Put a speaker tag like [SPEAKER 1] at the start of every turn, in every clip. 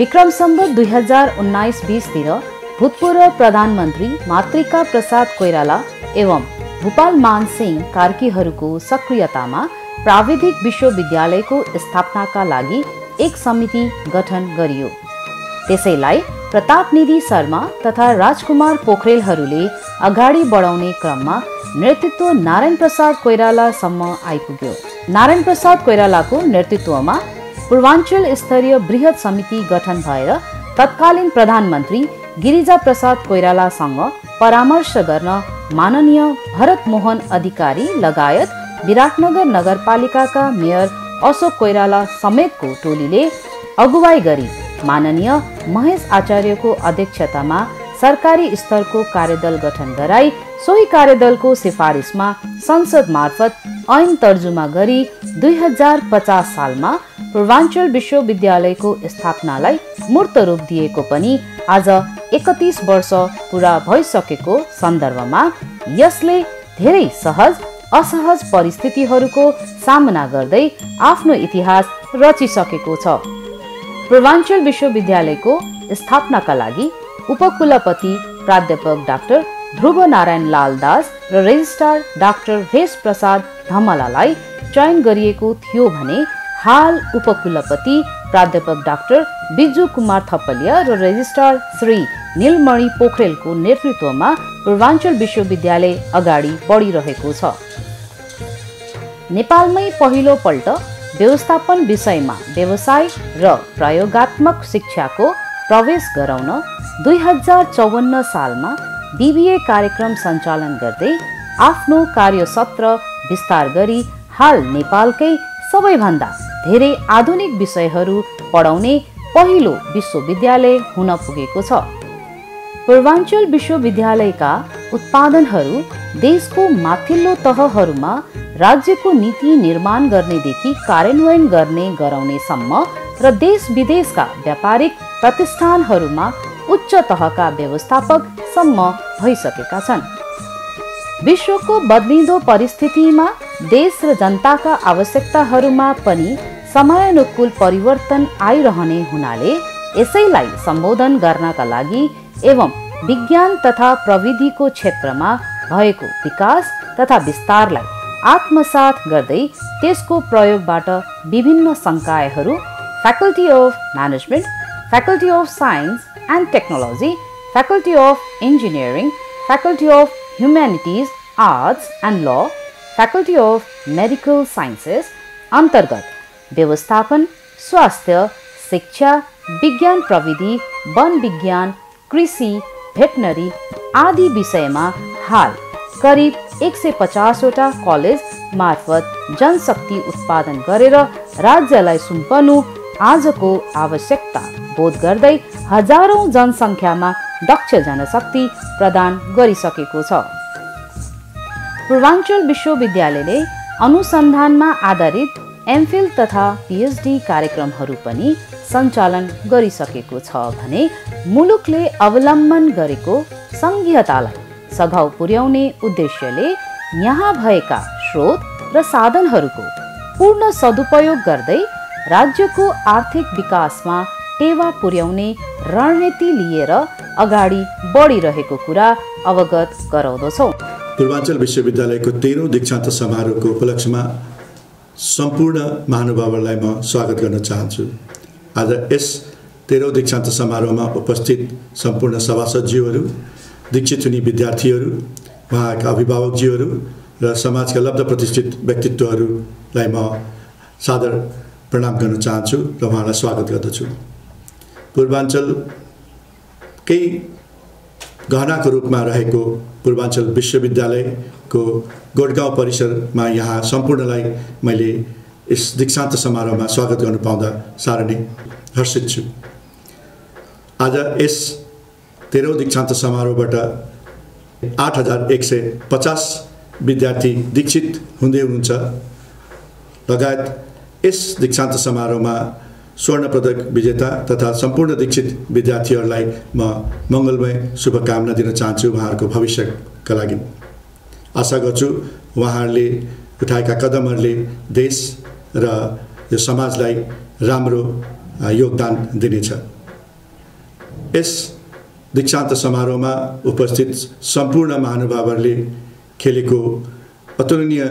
[SPEAKER 1] विक्रम सम्वत 2019-20 तिर भूतपूर्व प्रधानमन्त्री मातृका प्रसाद कोइराला एवं भूपाल मान सिंह कार्कीहरूको सक्रियतामा प्राविधिक विश्वविद्यालयको स्थापनाका लागि एक समिति गठन गरियो। त्यसैलाई प्रतापनिधि शर्मा तथा राजकुमार पोखरेलहरूले अगाडि बढाउने क्रममा नेतृत्व नारायण प्रसाद कोइरालासम्म आइपुग्यो। नारायण प्रसाद कोइरालाको नेतृत्वमा पूर्वाञ्चल स्तरीय बृहत समिति गठन भएर तत्कालीन प्रधानमन्त्री गिरिजा प्रसाद कोइरालासँग परामर्श गर्न माननीय भरत मोहन अधिकारी लगायत विराटनगर नगरपालिकाका मेयर अशोक कोइराला समेतको टोलीले अगुवाई गरी माननीय महेश आचार्यको अध्यक्षतामा सरकारी स्तरको कार्यदल गठन गराई सोही कार्यदलको सिफारिसमा संसद मार्फत ऐन तर्जुमा गरी 2050 सालमा पूर्वाञ्चल विश्वविद्यालयको स्थापनालाई मूर्त रूप दिएको पनि आज 31 वर्ष पूरा भइसकेको सन्दर्भमा यसले धेरै सहज असहज परिस्थितिहरूको सामना गर्दै आफ्नो इतिहास रचिसकेको छ। पूर्वाञ्चल विश्वविद्यालयको स्थापनाका लागि उपकुलपति प्राध्यापक डाक्टर ध्रुव नारायण लाल दास र रेजिस्ट्रार डाक्टर भेष प्रसाद धमलालाई चयन गरिएको थियो भने हाल उपकुलपति प्राध्यापक डाक्टर बिजु कुमार थपलिया र रेजिस्ट्रार श्री नीलमणि पोखरेलको नेतृत्वमा पूर्वाञ्चल विश्वविद्यालय अगाडि बढिरहेको छ। नेपालमै पहिलो पल्ट व्यवस्थापन विषयमा व्यवसाय र प्रयोगात्मक शिक्षाको प्रवेश गराउन 2054 सालमा BBA कार्यक्रम सञ्चालन गर्दै आफ्नो कार्यसत्र विस्तार गरी हाल नेपालकै सबैभन्दा धेरै आधुनिक विषयहरू पढाउने पहिलो विश्वविद्यालय हुन पुगेको छ। पूर्वाञ्चल विश्वविद्यालयका उत्पादनहरू देशको माथिल्लो तहहरूमा राज्यको नीति निर्माण गर्नेदेखि कार्यान्वयन गर्ने गराउनेसम्म र देश विदेशका व्यापारिक प्रतिष्ठानहरूमा उच्च तहका व्यवस्थापक सम्म भइसकेका छन्। विश्वको बदलिँदो परिस्थितिमा देश र जनताका आवश्यकताहरूमा पनि समयानुकूल परिवर्तन आइरहने हुनाले यसैलाई सम्बोधन गर्नका लागि एवं विज्ञान तथा प्रविधिको क्षेत्रमा भएको विकास तथा विस्तारलाई आत्मसात गर्दै त्यसको प्रयोगबाट विभिन्न संकायहरू faculty of management, faculty of science and technology, faculty of engineering, faculty of humanities, arts and law, faculty of medical sciences अन्तर्गत व्यवस्थापन, स्वास्थ्य, शिक्षा, विज्ञान प्रविधि, वन विज्ञान, कृषि, भेटनरी आदि विषयमा हाल करिब 150 वटा कलेज मार्फत जनशक्ति उत्पादन गरेर राज्यलाई सुम्पनु आजको आवश्यकता बोध गर्दै हजारौं जनसङ्ख्यामा दक्ष जनशक्ति प्रदान गरिसकेको छ। पूर्वाञ्चल विश्वविद्यालयले अनुसन्धानमा आधारित एमफिल तथा पीएचडी कार्यक्रमहरू पनि सञ्चालन गरिसकेको छ भने मुलुकले अवलम्बन गरेको संघीयतालाई सघाउ पुर्याउने उद्देश्यले यहाँ भएका स्रोत र साधनहरूको पूर्ण सदुपयोग गर्दै राज्यको आर्थिक विकासमा टेवा पुर्याउने रणनीति लिएर अगाडि बढिरहेको कुरा अवगत गराउँदछौँ।
[SPEAKER 2] पूर्वाञ्चल विश्वविद्यालयको 13औं दीक्षान्त समारोहको उपलक्ष्यमा सम्पूर्ण महानुभावहरूलाई म स्वागत गर्न चाहन्छु। आज यस 13औं दीक्षान्त समारोहमा उपस्थित सम्पूर्ण सभासदज्यूहरू, दीक्षित हुने विद्यार्थीहरू, उहाँका अभिभावकज्यूहरू र समाजका लब्ध प्रतिष्ठित व्यक्तित्वहरूलाई म सादर प्रणाम गर्न चाहन्छु र उहाँलाई स्वागत गर्दछु। पूर्वाञ्चलकै गहनाको रूपमा रहेको पूर्वाञ्चल विश्वविद्यालयको गोठगाउँ परिसरमा यहाँ सम्पूर्णलाई मैले यस दीक्षान्त समारोहमा स्वागत गर्न पाउँदा साह्रै नै हर्षित छु। आज यस 13औं दीक्षान्त समारोहबाट 8150 विद्यार्थी दीक्षित हुँदै हुनुहुन्छ। लगायत यस दीक्षान्त समारोहमा स्वर्ण पदक विजेता तथा सम्पूर्ण दीक्षित विद्यार्थीहरूलाई म मङ्गलमय शुभकामना दिन चाहन्छु उहाँहरूको भविष्यका लागि। आशा गर्छु उहाँहरूले उठाएका कदमहरूले देश र यो समाजलाई राम्रो योगदान दिनेछ। यस दीक्षान्त समारोहमा उपस्थित सम्पूर्ण महानुभावहरूले खेलेको अतुलनीय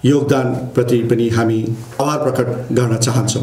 [SPEAKER 2] योगदानप्रति पनि हामी आभार प्रकट गर्न चाहन्छौँ।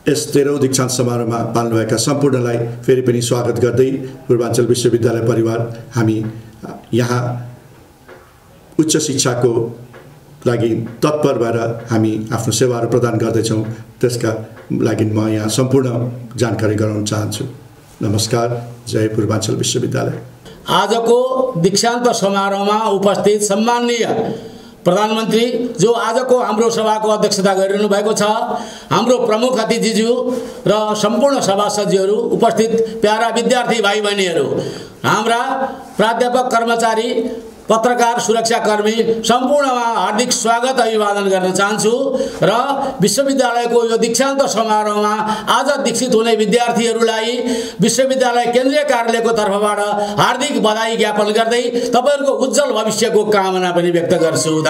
[SPEAKER 2] यस 13औं दीक्षान्त समारोहमा पाल्नुभएका सम्पूर्णलाई फेरि पनि स्वागत गर्दै पूर्वाञ्चल विश्वविद्यालय परिवार हामी यहाँ उच्च शिक्षाको लागि तत्पर भएर हामी आफ्नो सेवाहरू प्रदान गर्दैछौँ। त्यसका लागि म यहाँ सम्पूर्ण जानकारी गराउन चाहन्छु। नमस्कार। जय पूर्वाञ्चल विश्वविद्यालय।
[SPEAKER 3] आजको दीक्षान्त समारोहमा उपस्थित सम्माननीय प्रधानमन्त्री जो आजको हाम्रो सभाको अध्यक्षता गरिरहनु भएको छ, हाम्रो प्रमुख अतिथिज्यू र सम्पूर्ण सभासदज्यूहरू, उपस्थित प्यारा विद्यार्थी भाइ बहिनीहरू, हाम्रा प्राध्यापक, कर्मचारी, पत्रकार, सुरक्षाकर्मी सम्पूर्णमा हार्दिक स्वागत अभिवादन गर्न चाहन्छु र विश्वविद्यालयको यो दीक्षान्त समारोहमा आज दीक्षित हुने विद्यार्थीहरूलाई विश्वविद्यालय केन्द्रीय कार्यालयको तर्फबाट हार्दिक बधाई ज्ञापन गर्दै तपाईहरुको उज्जवल भविष्यको कामना पनि व्यक्त गर्छु।